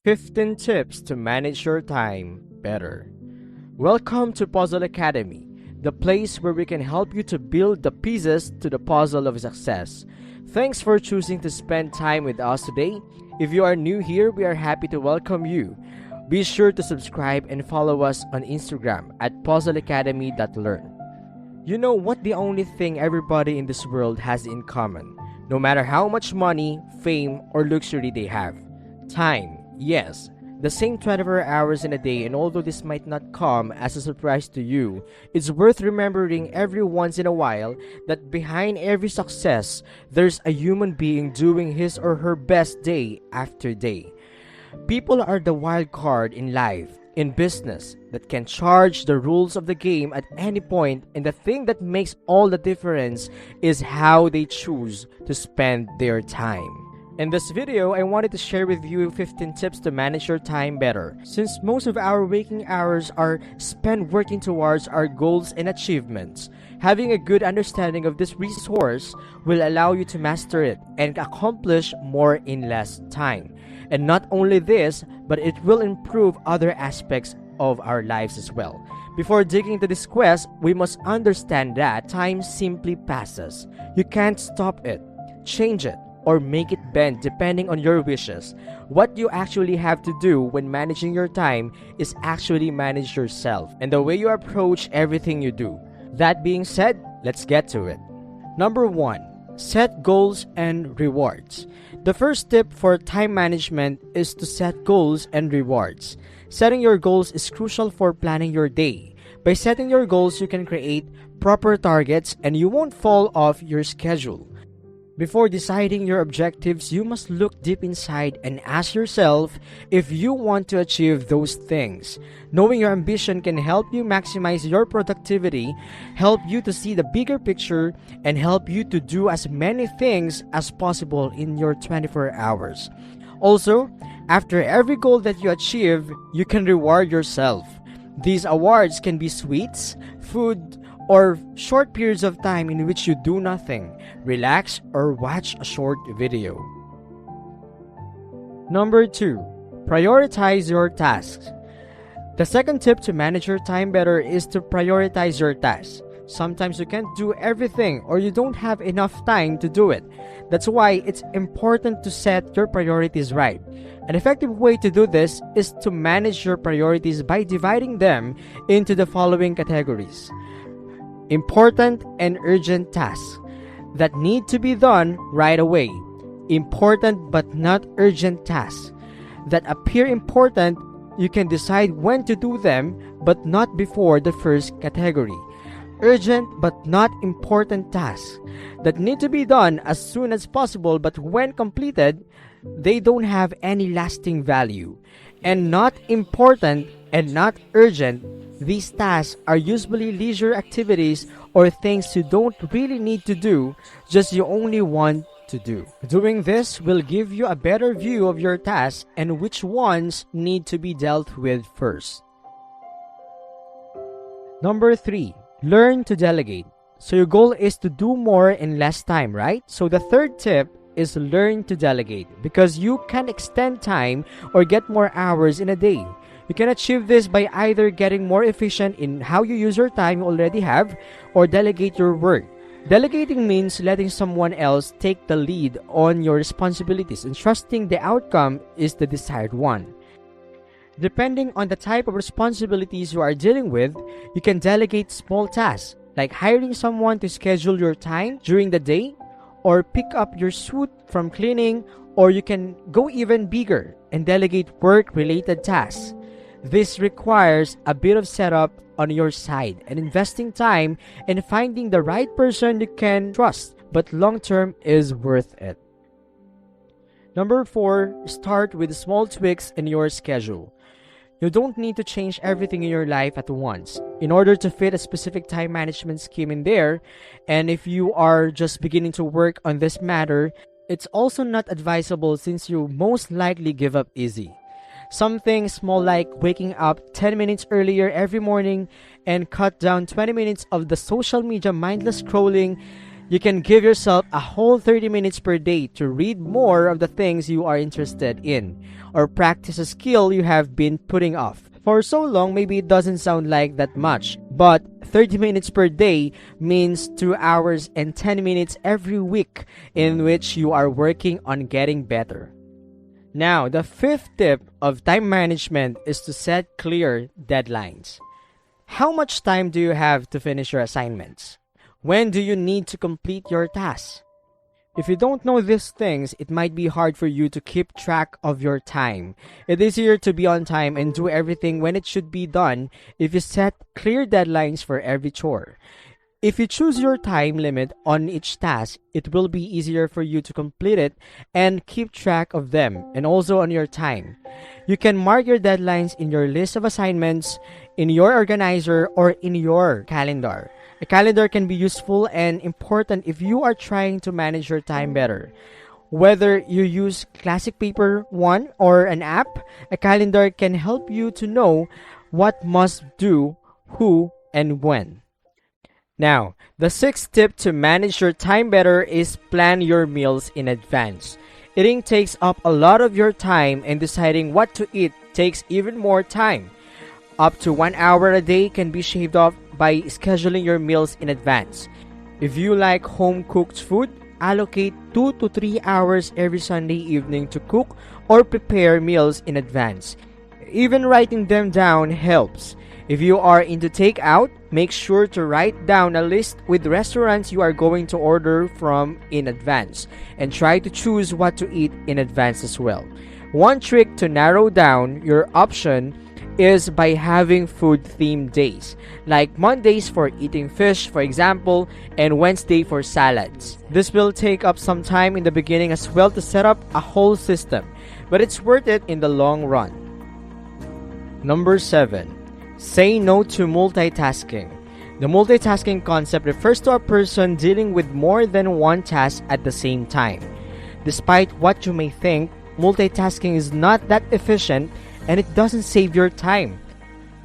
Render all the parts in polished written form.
15 tips to manage your time better. Welcome to Puzzle Academy, the place where we can help you to build the pieces to the puzzle of success. Thanks for choosing to spend time with us today. If you are new here, we are happy to welcome you. Be sure to subscribe and follow us on Instagram at puzzleacademy.learn. You know what the only thing everybody in this world has in common, no matter how much money, fame, or luxury they have? Time. Yes, the same 24 hours in a day, and although this might not come as a surprise to you, it's worth remembering every once in a while that behind every success, there's a human being doing his or her best day after day. People are the wild card in life, in business, that can charge the rules of the game at any point, and the thing that makes all the difference is how they choose to spend their time. In this video, I wanted to share with you 15 tips to manage your time better. Since most of our waking hours are spent working towards our goals and achievements, having a good understanding of this resource will allow you to master it and accomplish more in less time. And not only this, but it will improve other aspects of our lives as well. Before digging into this quest, we must understand that time simply passes. You can't stop it, change it, or make it bend depending on your wishes. What you actually have to do when managing your time is actually manage yourself and the way you approach everything you do. That being said, let's get to it. Number 1. Set goals and rewards. The first tip for time management is to set goals and rewards. Setting your goals is crucial for planning your day. By setting your goals, you can create proper targets and you won't fall off your schedule. Before deciding your objectives, you must look deep inside and ask yourself if you want to achieve those things. Knowing your ambition can help you maximize your productivity, help you to see the bigger picture, and help you to do as many things as possible in your 24 hours. Also, after every goal that you achieve, you can reward yourself. These awards can be sweets, food, or short periods of time in which you do nothing, relax, or watch a short video. Number 2. Prioritize your tasks. The second tip to manage your time better is to prioritize your tasks. Sometimes you can't do everything or you don't have enough time to do it. That's why it's important to set your priorities right. An effective way to do this is to manage your priorities by dividing them into the following categories. Important and urgent tasks that need to be done right away. Important but not urgent tasks that appear important, you can decide when to do them but not before the first category. Urgent but not important tasks that need to be done as soon as possible, but when completed, they don't have any lasting value. And not important and not urgent, these tasks are usually leisure activities or things you don't really need to do, just you only want to do. Doing this will give you a better view of your tasks and which ones need to be dealt with first. Number 3. Learn to delegate. So your goal is to do more in less time, right? So the third tip is learn to delegate because you can extend time or get more hours in a day. You can achieve this by either getting more efficient in how you use your time you already have or delegate your work. Delegating means letting someone else take the lead on your responsibilities and trusting the outcome is the desired one. Depending on the type of responsibilities you are dealing with, you can delegate small tasks like hiring someone to schedule your time during the day or pick up your suit from cleaning, or you can go even bigger and delegate work-related tasks. This requires a bit of setup on your side and investing time in finding the right person you can trust, but long-term is worth it. Number 4, start with small tweaks in your schedule. You don't need to change everything in your life at once in order to fit a specific time management scheme in there. And if you are just beginning to work on this matter, it's also not advisable since you most likely give up easy. Something small like waking up 10 minutes earlier every morning and cut down 20 minutes of the social media mindless scrolling You can give yourself a whole 30 minutes per day to read more of the things you are interested in or practice a skill you have been putting off. For so long, maybe it doesn't sound like that much, but 30 minutes per day means 2 hours and 10 minutes every week in which you are working on getting better. Now, the fifth tip of time management is to set clear deadlines. How much time do you have to finish your assignments? When do you need to complete your tasks? If you don't know these things, it might be hard for you to keep track of your time. It is easier to be on time and do everything when it should be done if you set clear deadlines for every chore. If you choose your time limit on each task, it will be easier for you to complete it and keep track of them, and also on your time. You can mark your deadlines in your list of assignments, in your organizer, or in your calendar. A calendar can be useful and important if you are trying to manage your time better. Whether you use classic paper one or an app, a calendar can help you to know what must do, who, and when. Now, the sixth tip to manage your time better is plan your meals in advance. Eating takes up a lot of your time, and deciding what to eat takes even more time. Up to 1 hour a day can be shaved off by scheduling your meals in advance. If you like home-cooked food, allocate 2 to 3 hours every Sunday evening to cook or prepare meals in advance. Even writing them down helps. If you are into takeout, make sure to write down a list with restaurants you are going to order from in advance, and try to choose what to eat in advance as well. One trick to narrow down your option is by having food-themed days, like Mondays for eating fish, for example, and Wednesday for salads. This will take up some time in the beginning as well to set up a whole system, but it's worth it in the long run. Number 7. Say no to multitasking. The multitasking concept refers to a person dealing with more than one task at the same time. Despite what you may think, multitasking is not that efficient and it doesn't save your time.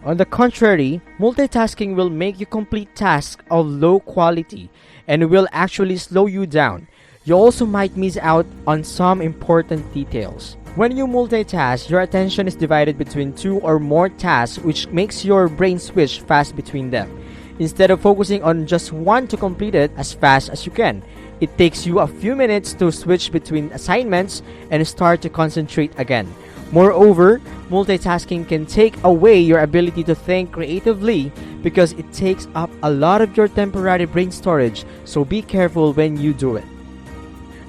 On the contrary, multitasking will make you complete tasks of low quality and will actually slow you down. You also might miss out on some important details. When you multitask, your attention is divided between 2 or more tasks, which makes your brain switch fast between them. Instead of focusing on just one to complete it as fast as you can, it takes you a few minutes to switch between assignments and start to concentrate again. Moreover, multitasking can take away your ability to think creatively because it takes up a lot of your temporary brain storage, so be careful when you do it.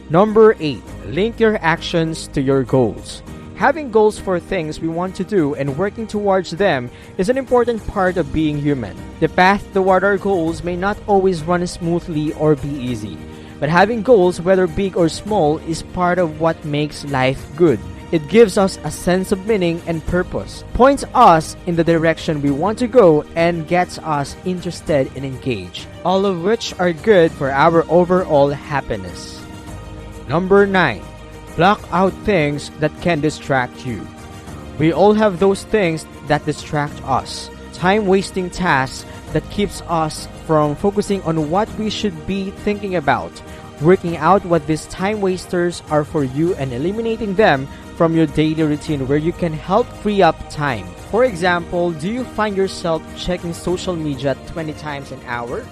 Number 8. Link your actions to your goals. Having goals for things we want to do and working towards them is an important part of being human. The path toward our goals may not always run smoothly or be easy, but having goals, whether big or small, is part of what makes life good. It gives us a sense of meaning and purpose, points us in the direction we want to go, and gets us interested and engaged, all of which are good for our overall happiness. Number 9. Block out things that can distract you. We all have those things that distract us. Time-wasting tasks that keeps us from focusing on what we should be thinking about. Working out what these time wasters are for you and eliminating them from your daily routine where you can help free up time. For example, do you find yourself checking social media 20 times an hour?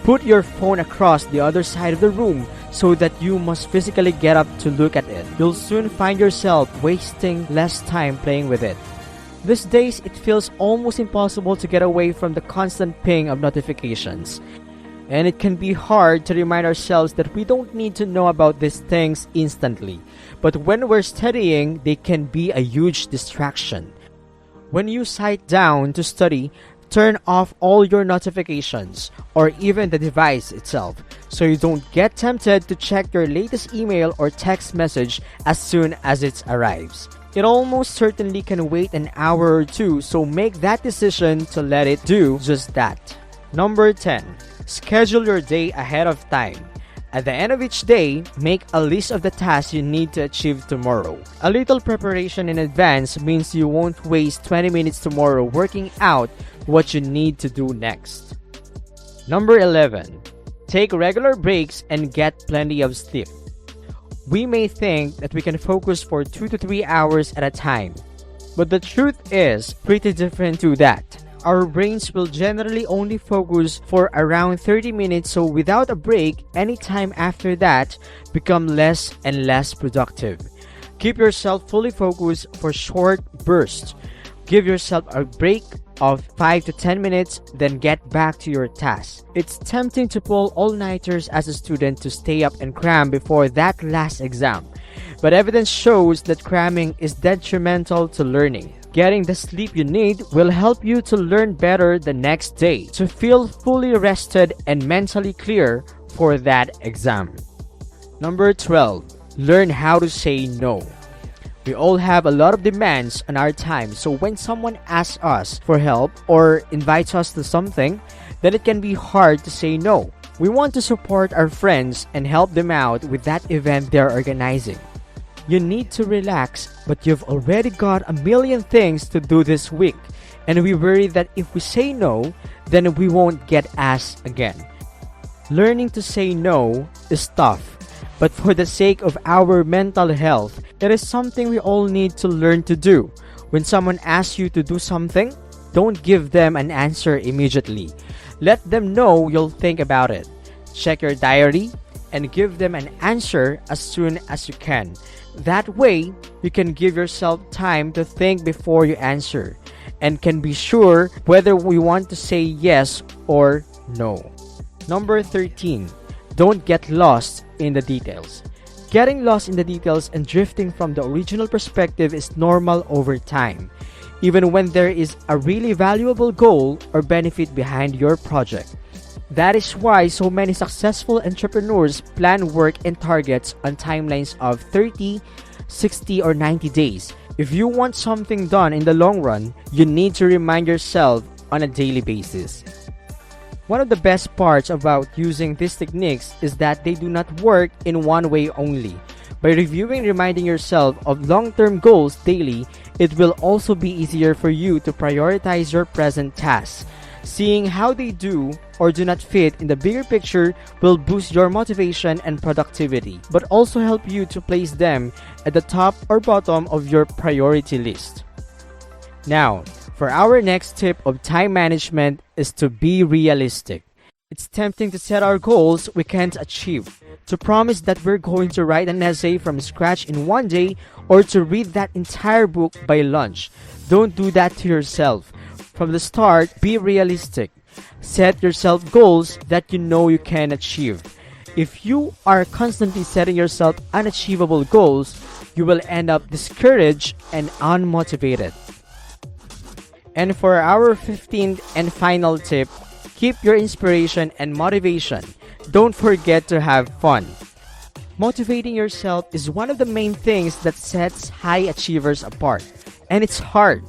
Put your phone across the other side of the room so that you must physically get up to look at it. You'll soon find yourself wasting less time playing with it. These days, it feels almost impossible to get away from the constant ping of notifications. And it can be hard to remind ourselves that we don't need to know about these things instantly. But when we're studying, they can be a huge distraction. When you sit down to study, turn off all your notifications or even the device itself so you don't get tempted to check your latest email or text message as soon as it arrives. It almost certainly can wait an hour or two, so make that decision to let it do just that. Number 10. Schedule your day ahead of time. At the end of each day, make a list of the tasks you need to achieve tomorrow. A little preparation in advance means you won't waste 20 minutes tomorrow working out what you need to do next. Number 11. Take regular breaks and get plenty of sleep. We may think that we can focus for 2 to 3 hours at a time, but the truth is pretty different to that. Our brains will generally only focus for around 30 minutes, so without a break, any time after that become less and less productive. Keep yourself fully focused for short bursts. Give yourself a break of 5 to 10 minutes, then get back to your task. It's tempting to pull all-nighters as a student to stay up and cram before that last exam, but evidence shows that cramming is detrimental to learning. Getting the sleep you need will help you to learn better the next day, to feel fully rested and mentally clear for that exam. Number 12. Learn how to say no. We all have a lot of demands on our time, so when someone asks us for help or invites us to something, then it can be hard to say no. We want to support our friends and help them out with that event they're organizing. You need to relax, but you've already got a million things to do this week, and we worry that if we say no, then we won't get asked again. Learning to say no is tough, but for the sake of our mental health, it is something we all need to learn to do. When someone asks you to do something, don't give them an answer immediately. Let them know you'll think about it. Check your diary and give them an answer as soon as you can. That way, you can give yourself time to think before you answer and can be sure whether we want to say yes or no. Number 13. Don't get lost in the details. Getting lost in the details and drifting from the original perspective is normal over time, even when there is a really valuable goal or benefit behind your project. That is why so many successful entrepreneurs plan work and targets on timelines of 30, 60, or 90 days. If you want something done in the long run, you need to remind yourself on a daily basis. One of the best parts about using these techniques is that they do not work in one way only. By reviewing and reminding yourself of long-term goals daily, it will also be easier for you to prioritize your present tasks. Seeing how they do or do not fit in the bigger picture will boost your motivation and productivity, but also help you to place them at the top or bottom of your priority list. Now, for our next tip of time management is to be realistic. It's tempting to set our goals we can't achieve, to promise that we're going to write an essay from scratch in one day or to read that entire book by lunch. Don't do that to yourself. From the start, be realistic. Set yourself goals that you know you can achieve. If you are constantly setting yourself unachievable goals, you will end up discouraged and unmotivated. And for our 15th and final tip, keep your inspiration and motivation. Don't forget to have fun. Motivating yourself is one of the main things that sets high achievers apart. And it's hard.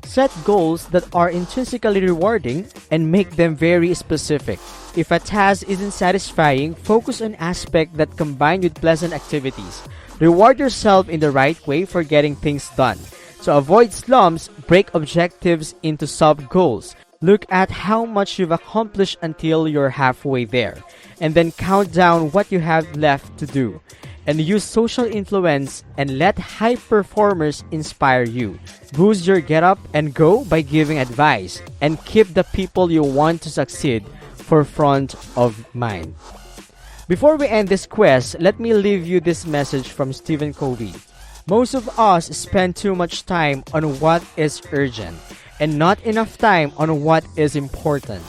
Set goals that are intrinsically rewarding and make them very specific. If a task isn't satisfying, focus on aspects that combine with pleasant activities. Reward yourself in the right way for getting things done. To avoid slumps, break objectives into sub-goals. Look at how much you've accomplished until you're halfway there, and then count down what you have left to do. And use social influence and let high performers inspire you. Boost your get up and go by giving advice, and keep the people you want to succeed forefront of mind. Before we end this quest, let me leave you this message from Stephen Covey. Most of us spend too much time on what is urgent and not enough time on what is important.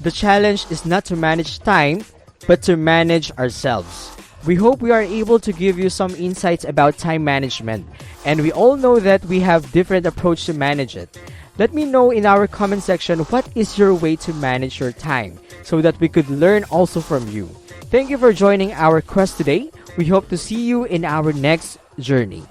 The challenge is not to manage time, but to manage ourselves. We hope we are able to give you some insights about time management, and we all know that we have different approach to manage it. Let me know in our comment section what is your way to manage your time so that we could learn also from you. Thank you for joining our quest today. We hope to see you in our next journey.